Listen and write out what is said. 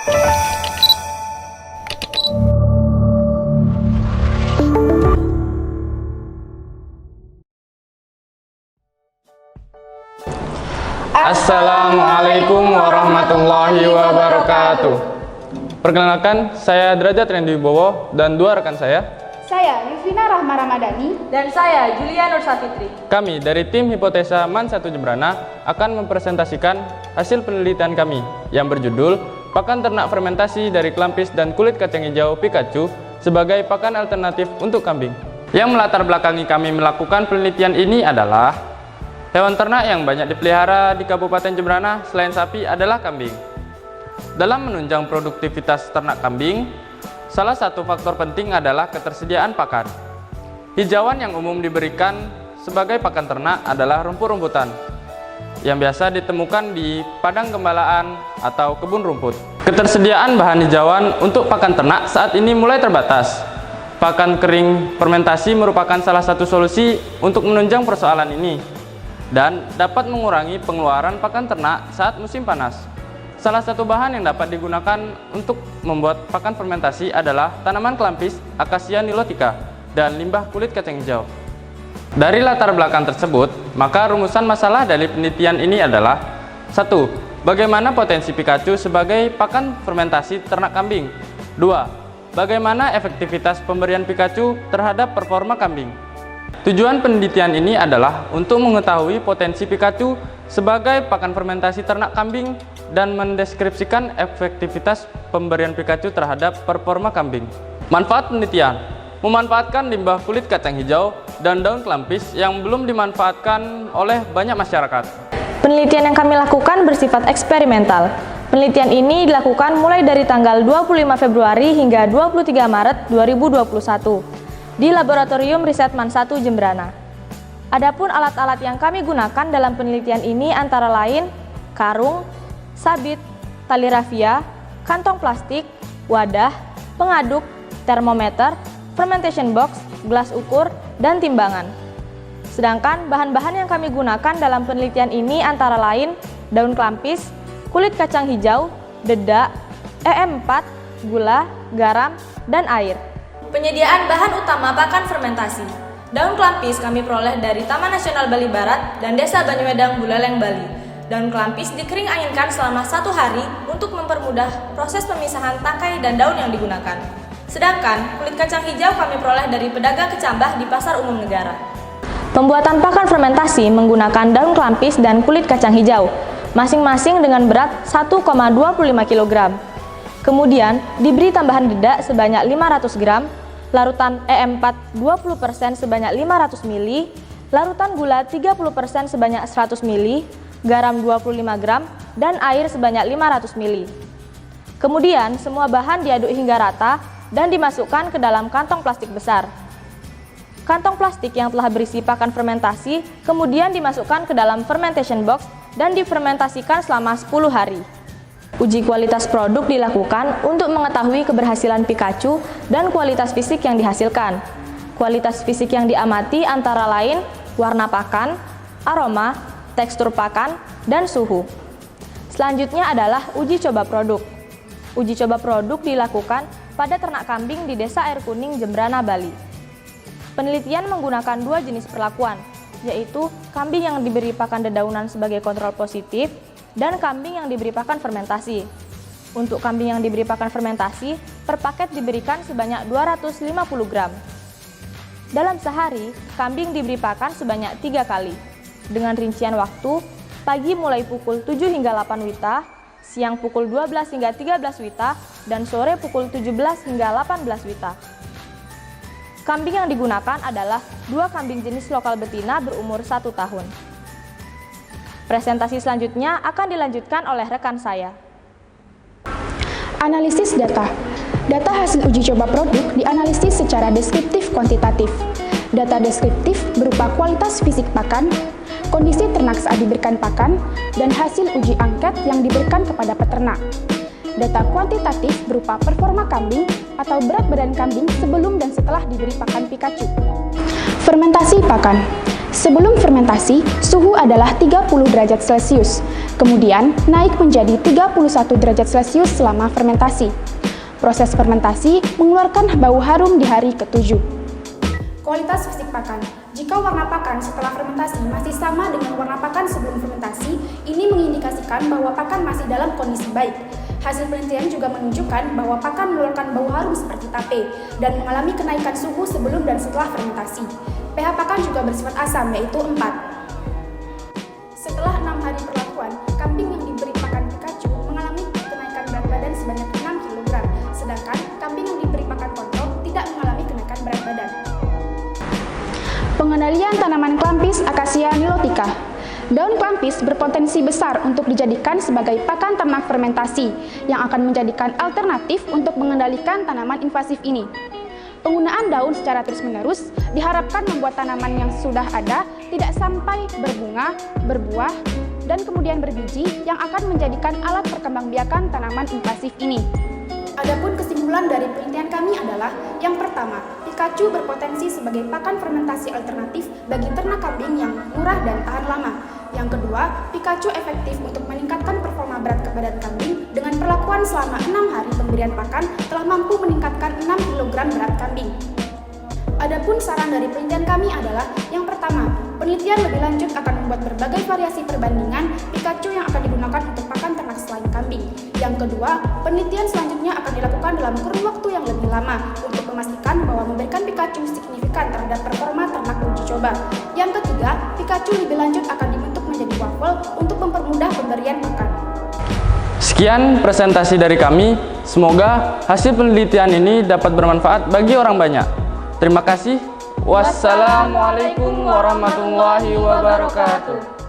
Assalamualaikum warahmatullahi wabarakatuh. Perkenalkan, saya Derajat Rendy Wibowo dan dua rekan saya. Saya Yufina Rahma Ramadhani. Dan saya Julia Nur Safitri. Kami dari tim Hipotesa MAN 1 Jembrana akan mempresentasikan hasil penelitian kami yang berjudul Pakan Ternak Fermentasi dari Klampis dan Kulit Kacang Hijau Pikachu sebagai pakan alternatif untuk kambing. Yang melatar belakangi kami melakukan penelitian ini adalah hewan ternak yang banyak dipelihara di Kabupaten Jembrana selain sapi adalah kambing. Dalam menunjang produktivitas ternak kambing, salah satu faktor penting adalah ketersediaan pakan. Hijauan yang umum diberikan sebagai pakan ternak adalah rumput-rumputan yang biasa ditemukan di padang gembalaan atau kebun rumput. Ketersediaan bahan hijauan untuk pakan ternak saat ini mulai terbatas. Pakan kering fermentasi merupakan salah satu solusi untuk menunjang persoalan ini dan dapat mengurangi pengeluaran pakan ternak saat musim panas. Salah satu bahan yang dapat digunakan untuk membuat pakan fermentasi adalah tanaman klampis Acacia nilotica dan limbah kulit kacang hijau. Dari latar belakang tersebut, maka rumusan masalah dari penelitian ini adalah 1. Bagaimana potensi Pikachu sebagai pakan fermentasi ternak kambing? 2. Bagaimana efektivitas pemberian Pikachu terhadap performa kambing? Tujuan penelitian ini adalah untuk mengetahui potensi Pikachu sebagai pakan fermentasi ternak kambing dan mendeskripsikan efektivitas pemberian Pikachu terhadap performa kambing. Manfaat penelitian: memanfaatkan limbah kulit kacang hijau dan daun klampis yang belum dimanfaatkan oleh banyak masyarakat. Penelitian yang kami lakukan bersifat eksperimental. Penelitian ini dilakukan mulai dari tanggal 25 Februari hingga 23 Maret 2021 di Laboratorium Riset MAN 1 Jembrana. Adapun alat-alat yang kami gunakan dalam penelitian ini antara lain karung, sabit, tali rafia, kantong plastik, wadah, pengaduk, termometer, fermentation box, gelas ukur, dan timbangan. Sedangkan bahan-bahan yang kami gunakan dalam penelitian ini antara lain daun klampis, kulit kacang hijau, dedak, EM4, gula, garam, dan air. Penyediaan bahan utama pakan fermentasi. Daun klampis kami peroleh dari Taman Nasional Bali Barat dan Desa Banyuwedang, Buleleng, Bali. Daun klampis dikering anginkan selama 1 hari untuk mempermudah proses pemisahan tangkai dan daun yang digunakan. Sedangkan kulit kacang hijau kami peroleh dari pedagang kecambah di Pasar Umum Negara. Pembuatan pakan fermentasi menggunakan daun klampis dan kulit kacang hijau, masing-masing dengan berat 1,25 kg. Kemudian diberi tambahan dedak sebanyak 500 gram, larutan EM4 20% sebanyak 500 ml, larutan gula 30% sebanyak 100 ml, garam 25 gram, dan air sebanyak 500 ml. Kemudian semua bahan diaduk hingga rata dan dimasukkan ke dalam kantong plastik besar. Kantong plastik yang telah berisi pakan fermentasi kemudian dimasukkan ke dalam fermentation box dan difermentasikan selama 10 hari. Uji kualitas produk dilakukan untuk mengetahui keberhasilan Pikachu dan kualitas fisik yang dihasilkan. Kualitas fisik yang diamati antara lain warna pakan, aroma, tekstur pakan, dan suhu. Selanjutnya adalah uji coba produk. Uji coba produk dilakukan pada ternak kambing di Desa Air Kuning, Jembrana, Bali. Penelitian menggunakan 2 jenis perlakuan, yaitu kambing yang diberi pakan dedaunan sebagai kontrol positif dan kambing yang diberi pakan fermentasi. Untuk kambing yang diberi pakan fermentasi, per paket diberikan sebanyak 250 gram. Dalam sehari, kambing diberi pakan sebanyak 3 kali, dengan rincian waktu, pagi mulai pukul 7 hingga 8 WITA, siang pukul 12 hingga 13 WITA, dan sore pukul 17 hingga 18 WITA. Kambing yang digunakan adalah 2 kambing jenis lokal betina berumur 1 tahun. Presentasi selanjutnya akan dilanjutkan oleh rekan saya. Analisis data. Data hasil uji coba produk dianalisis secara deskriptif kuantitatif. Data deskriptif berupa kualitas fisik pakan, kondisi ternak saat diberikan pakan, dan hasil uji angket yang diberikan kepada peternak. Data kuantitatif berupa performa kambing atau berat badan kambing sebelum dan setelah diberi pakan Pikachu. Fermentasi pakan. Sebelum fermentasi, suhu adalah 30 derajat Celcius, kemudian naik menjadi 31 derajat Celcius selama fermentasi. Proses fermentasi mengeluarkan bau harum di hari ke-7. Kualitas fisik pakan. Jika warna pakan setelah fermentasi masih sama dengan warna pakan sebelum fermentasi, ini mengindikasikan bahwa pakan masih dalam kondisi baik. Hasil penelitian juga menunjukkan bahwa pakan mengeluarkan bau harum seperti tape dan mengalami kenaikan suhu sebelum dan setelah fermentasi. pH pakan juga bersifat asam, yaitu 4. Setelah 6 hari perlakuan, kambing yang diberi pakan Pikachu mengalami kenaikan berat badan sebanyak 6 kg, sedangkan kambing yang diberi pakan kontrol tidak mengalami kenaikan berat badan. Pengendalian tanaman klampis Acacia nilotica. Daun klampis berpotensi besar untuk dijadikan sebagai pakan ternak fermentasi yang akan menjadikan alternatif untuk mengendalikan tanaman invasif ini. Penggunaan daun secara terus-menerus diharapkan membuat tanaman yang sudah ada tidak sampai berbunga, berbuah, dan kemudian berbiji yang akan menjadikan alat perkembangbiakan tanaman invasif ini. Adapun kesimpulan dari penelitian kami adalah, yang pertama, Pikachu berpotensi sebagai pakan fermentasi alternatif bagi ternak kambing yang murah dan tahan lama. Yang kedua, Pikachu efektif untuk meningkatkan performa berat badan kambing dengan perlakuan selama 6 hari pemberian pakan telah mampu meningkatkan 6 kg berat kambing. Adapun saran dari penelitian kami adalah, yang pertama, penelitian lebih lanjut akan membuat berbagai variasi perbandingan Pikachu yang akan digunakan untuk pakan ternak selain kambing. Yang kedua, penelitian selanjutnya akan dilakukan dalam kurun waktu yang lebih lama untuk memastikan bahwa memberikan Pikachu signifikan terhadap performa ternak uji coba. Yang ketiga, Pikachu lebih lanjut akan dibentuk menjadi waffle untuk mempermudah pemberian pakan. Sekian presentasi dari kami. Semoga hasil penelitian ini dapat bermanfaat bagi orang banyak. Terima kasih. Wassalamualaikum warahmatullahi wabarakatuh.